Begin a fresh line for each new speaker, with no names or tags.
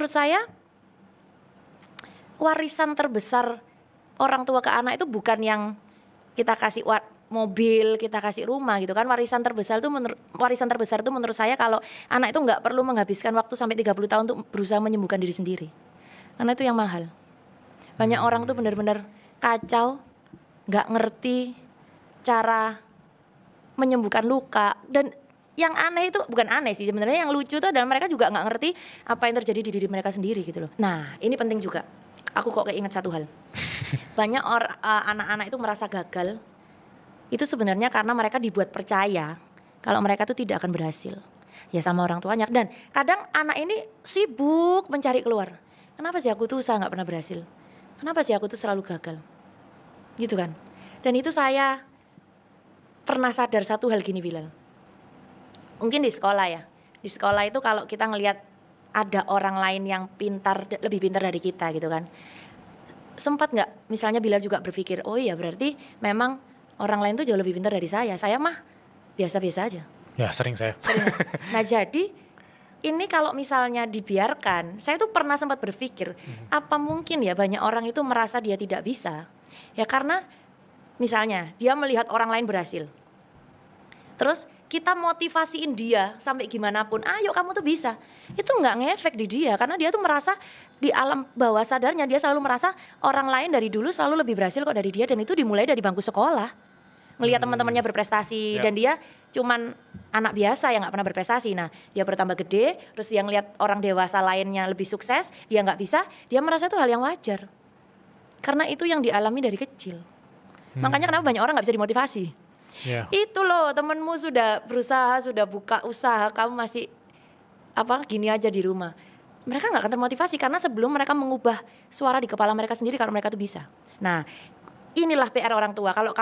menurut saya warisan terbesar orang tua ke anak itu bukan yang kita kasih mobil, kita kasih rumah gitu kan. Warisan terbesar itu menurut saya kalau anak itu nggak perlu menghabiskan waktu sampai 30 tahun untuk berusaha menyembuhkan diri sendiri. Karena itu yang mahal. Banyak orang tuh benar-benar kacau, nggak ngerti cara menyembuhkan luka. Dan yang aneh itu, bukan aneh sih sebenarnya, yang lucu tuh adalah mereka juga nggak ngerti apa yang terjadi di diri mereka sendiri gitu loh. Nah ini penting juga. Aku kok keinget satu hal. Banyak anak-anak itu merasa gagal. Itu sebenarnya karena mereka dibuat percaya kalau mereka tuh tidak akan berhasil. Ya sama orang tuanya. Dan kadang anak ini sibuk mencari keluar. Kenapa sih aku tuh usaha gak pernah berhasil? Kenapa sih aku tuh selalu gagal? Gitu kan. Dan itu saya pernah sadar satu hal gini, Bilal. Mungkin di sekolah ya. Di sekolah itu kalau kita ngelihat ada orang lain yang lebih pintar dari kita gitu kan. Sempat gak misalnya Bilal juga berpikir, oh iya berarti memang orang lain tuh jauh lebih pintar dari saya mah biasa-biasa aja.
Ya sering saya.
Nah jadi ini kalau misalnya dibiarkan, saya tuh pernah sempat berpikir, apa mungkin ya banyak orang itu merasa dia tidak bisa? Ya karena misalnya dia melihat orang lain berhasil. Terus kita motivasiin dia sampai gimana pun, ayo kamu tuh bisa. Itu nggak ngefek di dia karena dia tuh merasa di alam bawah sadarnya dia selalu merasa orang lain dari dulu selalu lebih berhasil kok dari dia, dan itu dimulai dari bangku sekolah. Melihat teman-temannya berprestasi dan dia cuman anak biasa yang nggak pernah berprestasi. Nah dia bertambah gede, terus dia ngeliat orang dewasa lainnya lebih sukses, dia nggak bisa, dia merasa itu hal yang wajar. Karena itu yang dialami dari kecil. Makanya kenapa banyak orang nggak bisa dimotivasi. Itu loh, temenmu sudah berusaha, sudah buka usaha, kamu masih gini aja di rumah. Mereka nggak akan termotivasi karena sebelum mereka mengubah suara di kepala mereka sendiri kalau mereka tuh bisa. Nah inilah PR orang tua. Kalau kamu